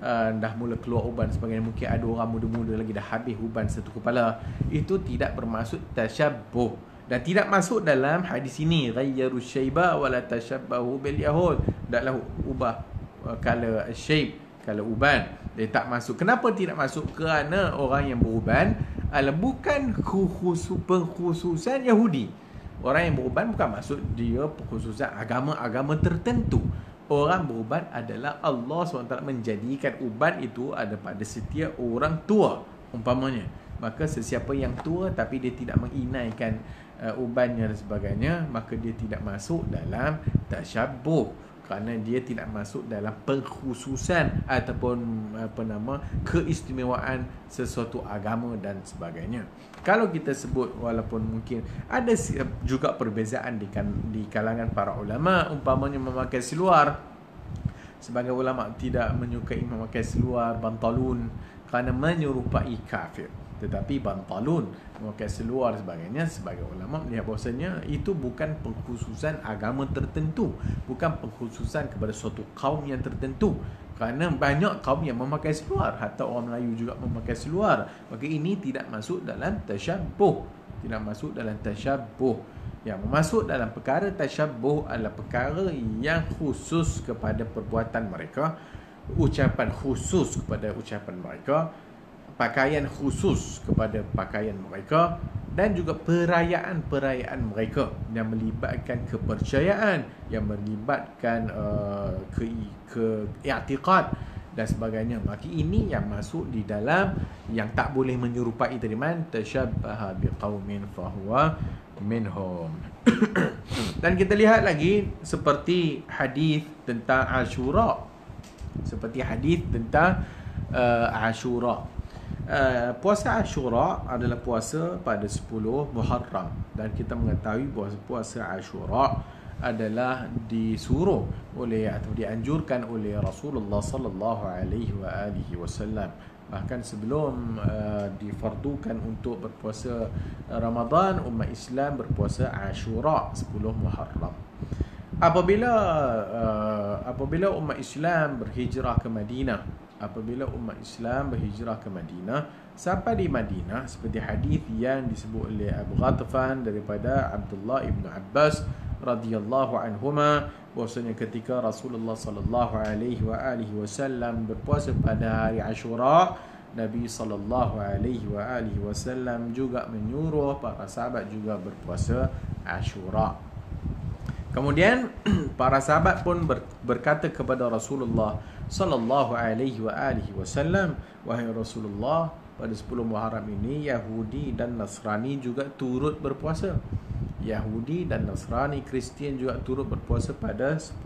dah mula keluar uban sebagainya, mungkin ada orang muda-muda lagi dah habis uban satu kepala, itu tidak bermaksud tasyabbuh dan tidak masuk dalam hadis ini ghayyaru syaiba wala tashabbahu bil yahud. Taklah ubah kala syaib, kala uban, dia tak masuk. Kenapa tidak masuk? Kerana orang yang beruban adalah bukan pengkhususan Yahudi. Orang yang beruban bukan maksud dia pengkhususan agama tertentu. Orang beruban adalah Allah SWT menjadikan uban itu ada pada setiap orang tua umpamanya. Maka sesiapa yang tua tapi dia tidak menginaikan ubannya dan sebagainya, maka dia tidak masuk dalam tasyabbuh, kerana dia tidak masuk dalam pengkhususan ataupun keistimewaan sesuatu agama dan sebagainya. Kalau kita sebut, walaupun mungkin ada juga perbezaan di kalangan para ulama, umpamanya memakai seluar. Sebagai ulama tidak menyukai memakai seluar bantalun kerana menyerupai kafir. Tetapi bantalun, memakai seluar sebagainya, sebagai ulama melihat bahawasanya itu bukan pengkhususan agama tertentu, bukan pengkhususan kepada suatu kaum yang tertentu. Kerana banyak kaum yang memakai seluar, hatta orang Melayu juga memakai seluar. Maka ini tidak masuk dalam tasyabbuh. Tidak masuk dalam tasyabbuh. Yang masuk dalam perkara tasyabbuh adalah perkara yang khusus kepada perbuatan mereka, ucapan khusus kepada ucapan mereka, pakaian khusus kepada pakaian mereka, dan juga perayaan-perayaan mereka yang melibatkan kepercayaan, yang melibatkan i'tiqad dan sebagainya. Maka ini yang masuk di dalam yang tak boleh menyerupai tadi, man tashabbaha biqaumin fahuwa minhum. Dan kita lihat lagi seperti hadis tentang Ashura. Seperti hadis tentang Ashura. Puasa Ashura adalah puasa pada 10 Muharram, dan kita mengetahui bahawa puasa Ashura adalah disuruh oleh atau dianjurkan oleh Rasulullah sallallahu alaihi wasallam. Bahkan sebelum difardukan untuk berpuasa Ramadan, umat Islam berpuasa Ashura 10 Muharram. Apabila umat Islam berhijrah ke Madinah, sampai di Madinah, seperti hadis yang disebut oleh Abu Ghatafan daripada Abdullah ibn Abbas radhiyallahu anhuma, bahwasanya ketika Rasulullah sallallahu alaihi wasallam berpuasa pada hari Ashura, Nabi sallallahu alaihi wasallam juga menyuruh para sahabat juga berpuasa Ashura. Kemudian para sahabat pun berkata kepada Rasulullah sallallahu alaihi wasallam, wahai Rasulullah, pada 10 Muharram ini Yahudi dan Nasrani juga turut berpuasa. Yahudi dan Nasrani, Kristian juga turut berpuasa pada 10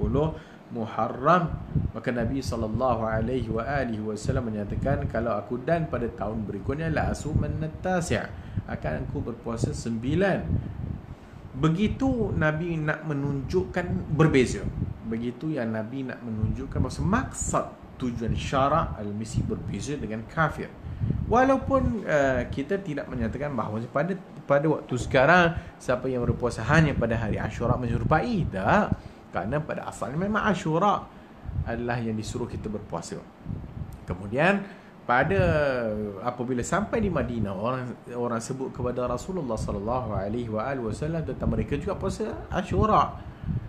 Muharram. Maka Nabi sallallahu alaihi wasallam menyatakan, kalau aku dan pada tahun berikutnya la asuman at-tasi', akan aku berpuasa 9. Begitu Nabi nak menunjukkan berbeza. Begitu yang Nabi nak menunjukkan bahawa maksud tujuan syarak al-misi berbeza dengan kafir. Walaupun kita tidak menyatakan bahawa pada waktu sekarang siapa yang berpuasa hanya pada hari Ashura menyerupai, tak. Kerana pada asalnya memang Ashura adalah yang disuruh kita berpuasa. Kemudian apabila sampai di Madinah, orang sebut kepada Rasulullah sallallahu alaihi wasallam tentang mereka juga puasa Ashura.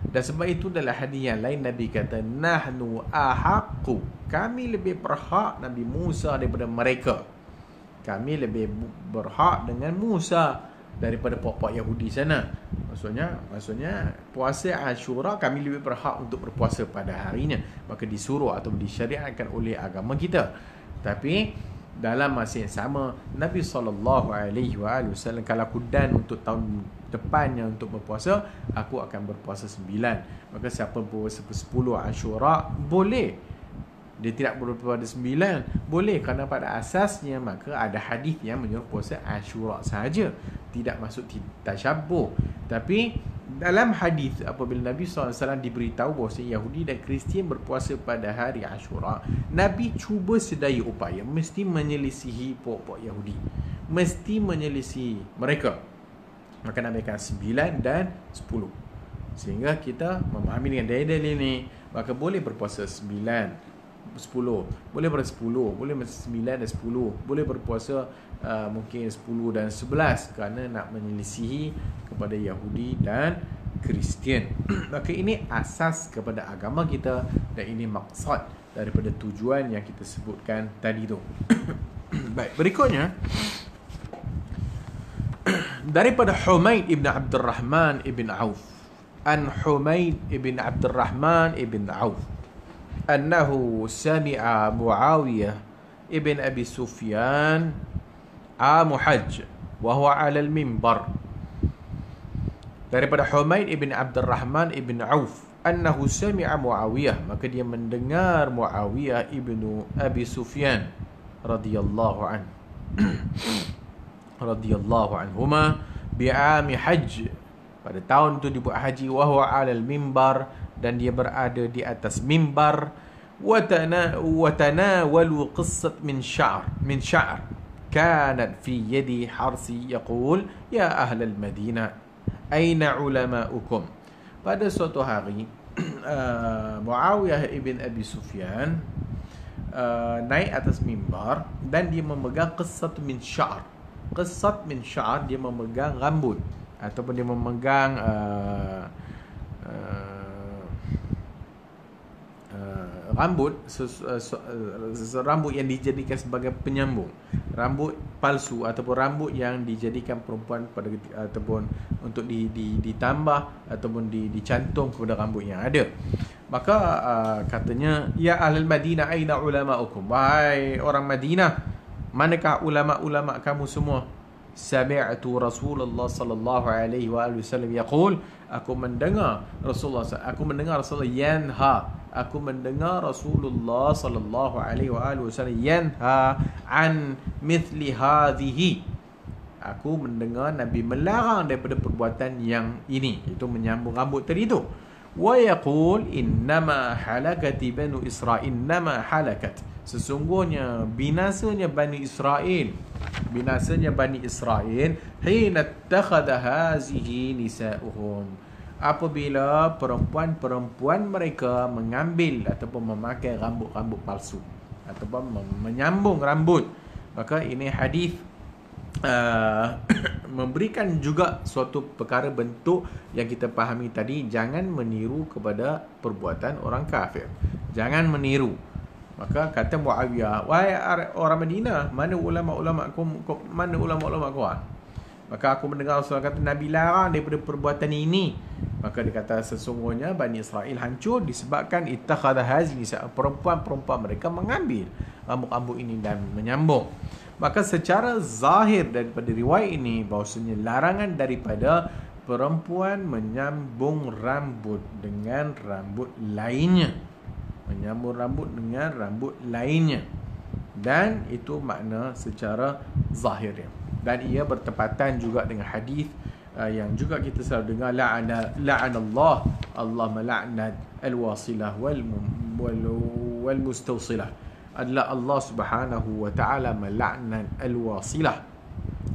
Dan sebab itu dalam hadis yang lain Nabi kata, nahnu ahaqqu, kami lebih berhak Nabi Musa daripada mereka. Kami lebih berhak dengan Musa daripada puak-puak Yahudi sana. Maksudnya puasa Ashura kami lebih berhak untuk berpuasa pada harinya, maka disuruh atau disyariatkan oleh agama kita. Tapi dalam masa yang sama, Nabi SAW, kalau aku dan untuk tahun depannya untuk berpuasa, aku akan berpuasa 9. Maka siapa berpuasa 10 Ashura boleh, dia tidak berpuasa 9 boleh, kerana pada asasnya maka ada hadis yang menyuruh puasa Ashura sahaja, tidak masuk tasyabuh. Tapi dalam hadis apabila Nabi SAW diberitahu bahawa Yahudi dan Kristian berpuasa pada hari Ashura, Nabi cuba sedaya upaya mesti menyelisihi puak-puak Yahudi, mesti menyelisihi mereka. Maka Nabi akan 9 dan 10, sehingga kita memahami dengan dalil-dalil ini, maka boleh berpuasa 9, 10, boleh berpuasa 10, boleh 9 dan 10, boleh berpuasa mungkin 10 dan 11, kerana nak menyelisihi kepada Yahudi dan Kristian. Maka ini asas kepada agama kita, dan ini maksud daripada tujuan yang kita sebutkan tadi tu. Baik, berikutnya daripada Humaid ibn Abdurrahman ibn Auf, an Humaid ibn Abdurrahman ibn Auf annahu sami'a Muawiyah ibn Abi Sufyan amu hajj wa huwa 'ala al-mimbar. Daripada Humaid ibn Abdurrahman ibn Auf, annahu sami'a Muawiyah, maka dia mendengar Muawiyah ibn Abi Sufyan radhiyallahu an radhiyallahu anhuma bi'ami hajj, pada tahun itu dibuat haji, wa huwa 'ala al-mimbar, dan dia berada di atas mimbar, wa tanawalu qissat min sha'r kanat fi yadi harsi yaqul ya ahlal Madinah aina ulama'ukum. Pada suatu hari Muawiyah ibn Abi Sufyan naik atas mimbar, dan dia memegang qissat min sha'r. Qissat min sha'r, dia memegang rambut, ataupun dia memegang rambut, rambut yang dijadikan sebagai penyambung, rambut palsu ataupun rambut yang dijadikan perempuan pada ataupun untuk ditambah ataupun dicantum kepada rambut yang ada. Maka katanya, ya ahlul Madinah aina ulama'ukum, wahai orang Madinah, manakah ulama-ulama kamu semua? Sami'tu Rasulullah sallallahu alaihi wasallam yaqul, aku mendengar Rasulullah yanha, aku mendengar Rasulullah sallallahu alaihi wasallam yanha an mithli hadhihi, aku mendengar Nabi melarang daripada perbuatan yang ini, itu menyambung rambut tadi tu. Wa yaqul innama halakati banu Israil, innama halakat, sesungguhnya binasanya Bani Israel, binasanya Bani Israel, hina takhadha hazihi nisa'uhum, apabila perempuan-perempuan mereka mengambil ataupun memakai rambut-rambut palsu ataupun menyambung rambut. Maka ini hadis memberikan juga suatu perkara bentuk yang kita fahami tadi, jangan meniru kepada perbuatan orang kafir, jangan meniru. Maka kata Muawiyah, wahai orang Madinah, mana ulama-ulama kau? Maka aku mendengar Rasulullah kata Nabi larang daripada perbuatan ini. Maka dia kata sesungguhnya Bani Israel hancur disebabkan ittakhadha hazni, perempuan-perempuan mereka mengambil rambut-rambut ini dan menyambung. Maka secara zahir daripada riwayat ini bahawasanya larangan daripada perempuan menyambung rambut dengan rambut lainnya, menyambung rambut dengan rambut lainnya, dan itu makna secara zahirnya. Dan ia bertepatan juga dengan hadis yang juga kita selalu dengar, la'anallah, Allah melaknat al-wasilah wal mustawsilah, adalah Allah Subhanahu wa taala melaknat al-wasilah.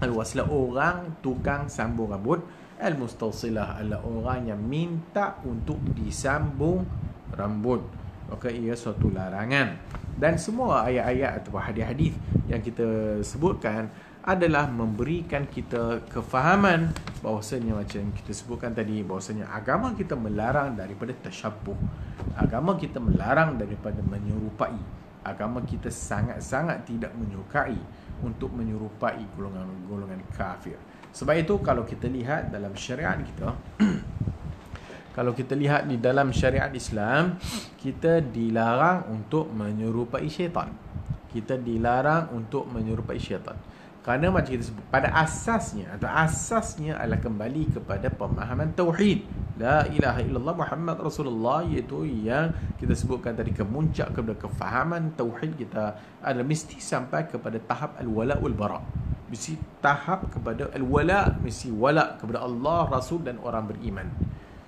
Al-wasilah orang tukang sambung rambut, al-mustawsilah adalah orang yang minta untuk disambung rambut. Maka ia suatu larangan. Dan semua ayat-ayat atau hadis-hadis yang kita sebutkan adalah memberikan kita kefahaman bahawasanya macam kita sebutkan tadi, bahawasanya agama kita melarang daripada tasyabbuh, agama kita melarang daripada menyerupai, agama kita sangat-sangat tidak menyukai untuk menyerupai golongan-golongan kafir. Sebab itu kalau kita lihat dalam syariat kita, kalau kita lihat di dalam syariat Islam, kita dilarang untuk menyerupai syaitan. Kita dilarang untuk menyerupai syaitan. Kerana macam kita sebut, pada asasnya adalah kembali kepada pemahaman tauhid. La ilaha illallah Muhammad Rasulullah, iaitu yang kita sebutkan tadi, kemuncak kepada kefahaman tauhid kita adalah mesti sampai kepada tahap al-wala' wal-bara'. Mesti tahap kepada al-wala', mesti wala' kepada Allah, Rasul dan orang beriman.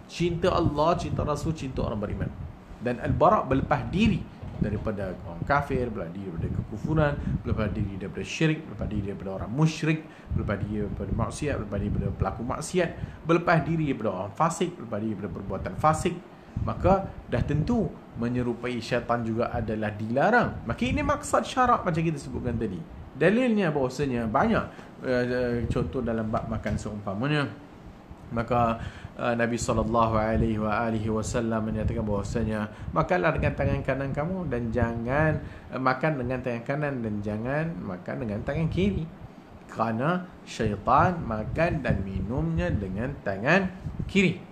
Cinta Allah, cinta Rasul, cinta orang beriman. Dan al-bara' berlepas diri daripada orang kafir, berlepas diri daripada kekufuran, berlepas diri daripada syirik, berlepas diri daripada orang musyrik, berlepas diri daripada maksiat, berlepas diri daripada pelaku maksiat, berlepas diri daripada orang fasik, berlepas diri daripada perbuatan fasik. Maka dah tentu menyerupai syaitan juga adalah dilarang. Maka ini maksud syarak macam kita sebutkan tadi. Dalilnya bahawasanya banyak, contoh dalam bab makan seumpamanya. Maka Nabi SAW menyatakan bahawasanya makanlah dengan tangan kanan kamu dan jangan makan dengan tangan kanan dan jangan makan dengan tangan kiri, kerana syaitan makan dan minumnya dengan tangan kiri.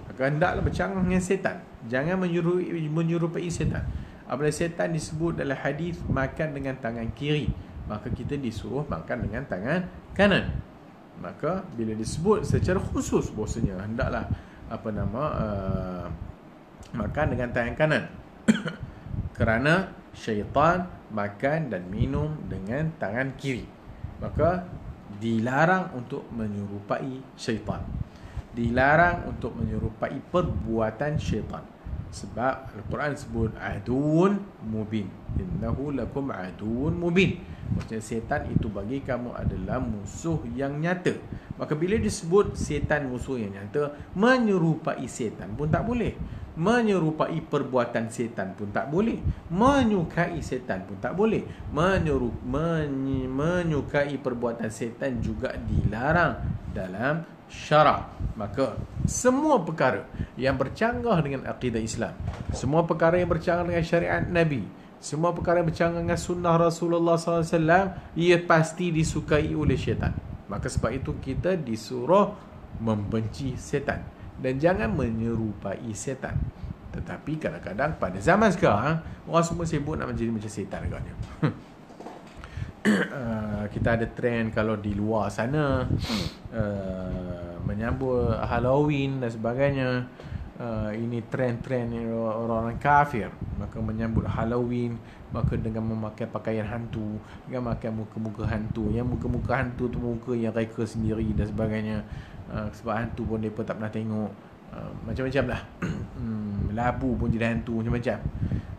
Maka hendaklah bercanggah dengan setan, jangan menyerupai setan. Apabila setan disebut dalam hadis makan dengan tangan kiri, maka kita disuruh makan dengan tangan kanan. Maka bila disebut secara khusus bahawasanya hendaklah makan dengan tangan kanan kerana syaitan makan dan minum dengan tangan kiri, maka dilarang untuk menyerupai syaitan, dilarang untuk menyerupai perbuatan syaitan. Sebab Al-Quran sebut aduun mubin, innahu lakum aduun mubin. Maksudnya setan itu bagi kamu adalah musuh yang nyata. Maka bila disebut setan musuh yang nyata, menyerupai setan pun tak boleh, menyerupai perbuatan setan pun tak boleh, menyukai setan pun tak boleh. Menyukai perbuatan setan juga dilarang dalam syarak. Maka semua perkara yang bercanggah dengan akidah Islam, semua perkara yang bercanggah dengan syariat Nabi, semua perkara yang bercanggah dengan sunnah Rasulullah SAW, ia pasti disukai oleh syaitan. Maka sebab itu kita disuruh membenci setan dan jangan menyerupai setan. Tetapi kadang-kadang pada zaman sekarang, orang semua sibuk nak menjadi macam setan agaknya. Kita ada trend kalau di luar sana, menyambut Halloween dan sebagainya. Ini trend-trend orang-orang kafir, maka menyambut Halloween, maka dengan memakai pakaian hantu, dengan memakai muka-muka hantu, yang muka-muka hantu tu muka yang reka sendiri dan sebagainya. Sebab hantu pun mereka tak pernah tengok, macam-macam lah. Labu pun jadi hantu, macam-macam.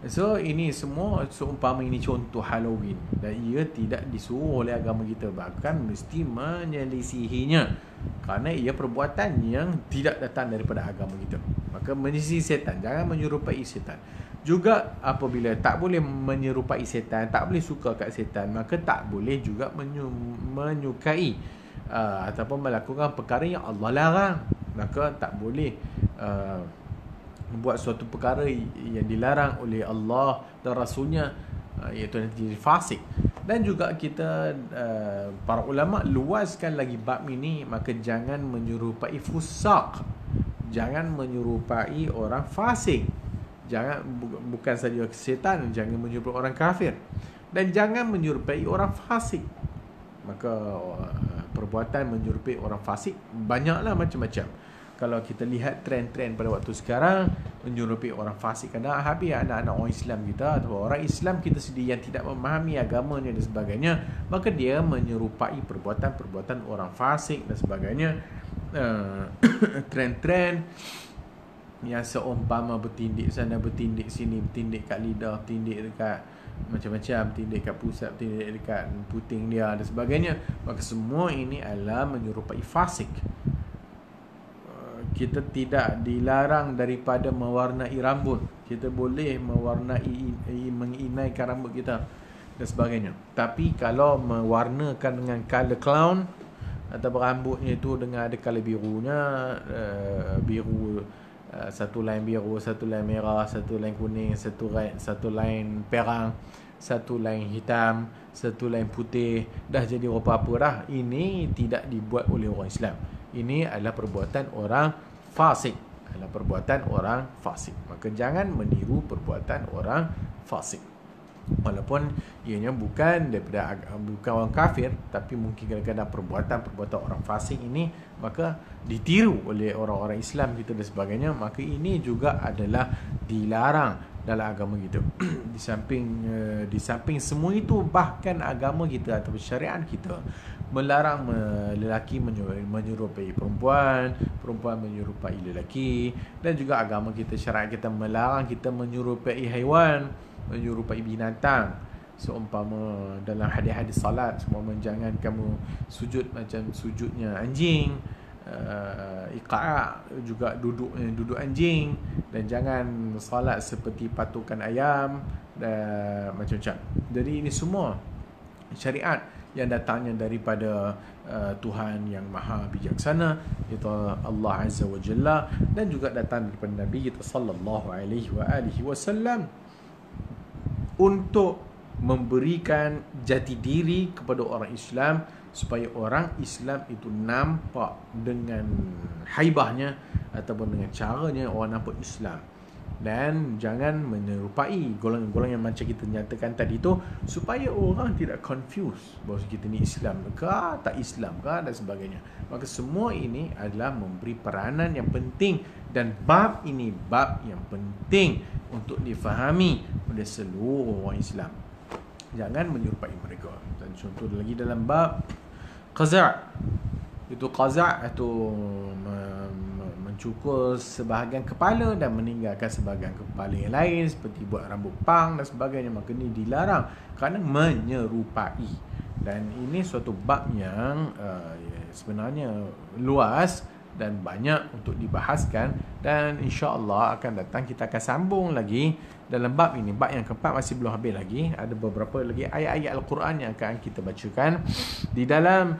So ini semua seumpama ini contoh Halloween, dan ia tidak disuruh oleh agama kita, bahkan mesti menyelisihinya, kerana ia perbuatan yang tidak datang daripada agama kita. Maka menyelisihi setan, jangan menyerupai setan. Juga apabila tak boleh menyerupai setan, tak boleh suka kat setan, maka tak boleh juga menyukai ataupun melakukan perkara yang Allah larang. Maka tak boleh buat suatu perkara yang dilarang oleh Allah dan Rasulnya, iaitu nanti jadi fasik. Dan juga kita para ulama luaskan lagi bab ini, maka jangan menyerupai fusak, jangan menyerupai orang fasik, jangan bukan saja setan, jangan menyerupai orang kafir, dan jangan menyerupai orang fasik. Maka perbuatan menyerupai orang fasik banyaklah macam-macam. Kalau kita lihat trend-trend pada waktu sekarang, menyerupai orang fasik, kadang habis anak-anak orang Islam kita atau orang Islam kita sendiri yang tidak memahami agamanya dan sebagainya, maka dia menyerupai perbuatan-perbuatan orang fasik dan sebagainya. Trend-trend yang seumpama bertindik sana, bertindik sini, bertindik kat lidah, bertindik dekat macam-macam, tindik kat pusat, tindik dekat puting dia dan sebagainya, maka semua ini adalah menyerupai fasik. Kita tidak dilarang daripada mewarnai rambut, kita boleh menginaikan rambut kita dan sebagainya. Tapi kalau mewarnakan dengan color clown atau rambutnya itu dengan ada color birunya, biru, satu line biru, satu line merah, satu line kuning, satu line perang, satu lain hitam, satu lain putih, dah jadi apa-apa dah. Ini tidak dibuat oleh orang Islam. Ini adalah perbuatan orang fasik. Maka jangan meniru perbuatan orang fasik. Walaupun ianya bukan orang kafir, tapi mungkin kadang-kadang perbuatan orang fasik ini maka ditiru oleh orang-orang Islam gitu dan sebagainya, maka ini juga adalah dilarang dalam agama kita. Di samping semua itu, bahkan agama kita atau syariat kita melarang lelaki menyerupai perempuan menyerupai lelaki, dan juga agama kita, syariat kita melarang kita menyerupai haiwan, menyerupai binatang. Seumpama dalam hadis-hadis salat, seumpama jangan kamu sujud macam sujudnya anjing, iqa' juga duduk anjing, dan jangan salat seperti patukan ayam dan macam-macam. Jadi ini semua syariat yang datangnya daripada Tuhan yang maha bijaksana, iaitu Allah Azza wa Jalla, dan juga datang daripada Nabi kita sallallahu alaihi wasallam untuk memberikan jati diri kepada orang Islam, supaya orang Islam itu nampak dengan haibahnya ataupun dengan caranya orang nampak Islam. Dan jangan menyerupai golongan-golongan yang macam kita nyatakan tadi tu, supaya orang tidak confuse bahawa kita ni Islam ke tak Islam ke dan sebagainya. Maka semua ini adalah memberi peranan yang penting, dan bab ini bab yang penting untuk difahami oleh seluruh orang Islam. Jangan menyerupai mereka. Dan contoh lagi dalam bab qaza', itu qaza' itu mencukur sebahagian kepala dan meninggalkan sebahagian kepala yang lain, seperti buat rambut pang dan sebagainya. Maka ini dilarang kerana menyerupai. Dan ini suatu bab yang sebenarnya luas dan banyak untuk dibahaskan, dan insya-Allah akan datang kita akan sambung lagi dalam bab ini. Bab yang keempat masih belum habis lagi. Ada beberapa lagi ayat-ayat Al-Quran yang akan kita bacakan di dalam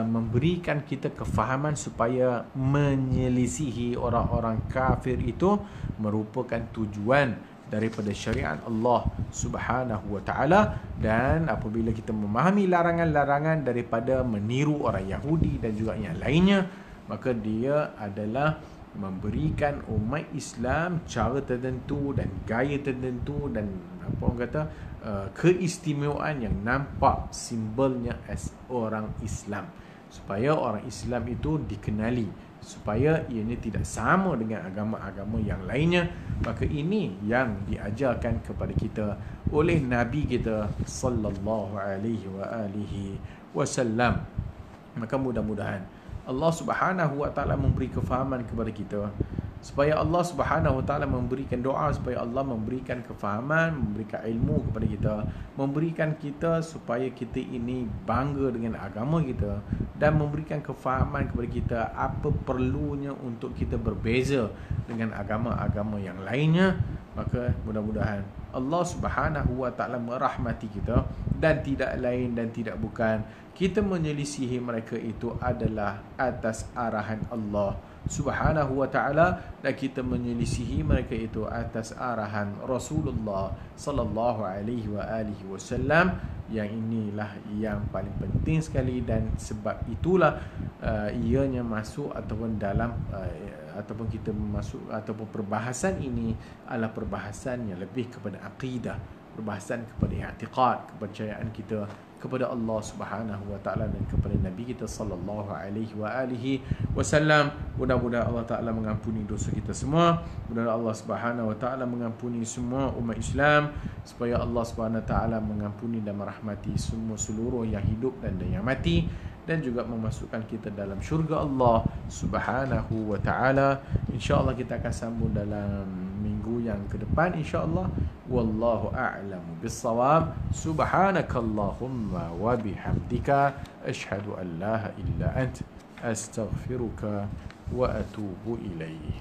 memberikan kita kefahaman supaya menyelisihi orang-orang kafir itu merupakan tujuan daripada syariat Allah Subhanahu wa taala. Dan apabila kita memahami larangan-larangan daripada meniru orang Yahudi dan juga yang lainnya, maka dia adalah memberikan umat Islam cara tertentu dan gaya tertentu dan apa orang kata keistimewaan yang nampak simbolnya as orang Islam, supaya orang Islam itu dikenali, supaya ianya tidak sama dengan agama-agama yang lainnya. Maka ini yang diajarkan kepada kita oleh Nabi kita sallallahu alaihi wasallam. Maka mudah-mudahan Allah Subhanahu wa taala memberi kefahaman kepada kita, supaya Allah Subhanahu wa taala memberikan doa supaya Allah memberikan kefahaman, memberikan ilmu kepada kita, memberikan kita supaya kita ini bangga dengan agama kita, dan memberikan kefahaman kepada kita apa perlunya untuk kita berbeza dengan agama-agama yang lainnya. Maka mudah-mudahan Allah Subhanahu wa taala merahmati kita, dan tidak lain dan tidak bukan kita menyelisihi mereka itu adalah atas arahan Allah Subhanahu wa taala, dan kita menyelisihi mereka itu atas arahan Rasulullah sallallahu alaihi wasallam. Yang inilah yang paling penting sekali, dan sebab itulah ianya masuk ataupun dalam ataupun kita masuk ataupun perbahasan ini adalah perbahasan yang lebih kepada akidah, perbahasan kepada i'tiqad, kepercayaan kita kepada Allah Subhanahu wa taala dan kepada Nabi kita sallallahu alaihi wasallam. Mudah-mudahan Allah Taala mengampuni dosa kita semua. Mudah-mudahan Allah Subhanahu wa taala mengampuni semua umat Islam, supaya Allah Subhanahu wa taala mengampuni dan merahmati semua seluruh yang hidup dan yang mati, dan juga memasukkan kita dalam syurga Allah Subhanahu wa taala. Insya-Allah kita akan sambung dalam minggu yang ke depan insya-Allah. Wallahu a'lamu bis-shawab. Subhanakallahumma wa bihamdika asyhadu an la ilaha illa anta astaghfiruka wa atubu ilaih.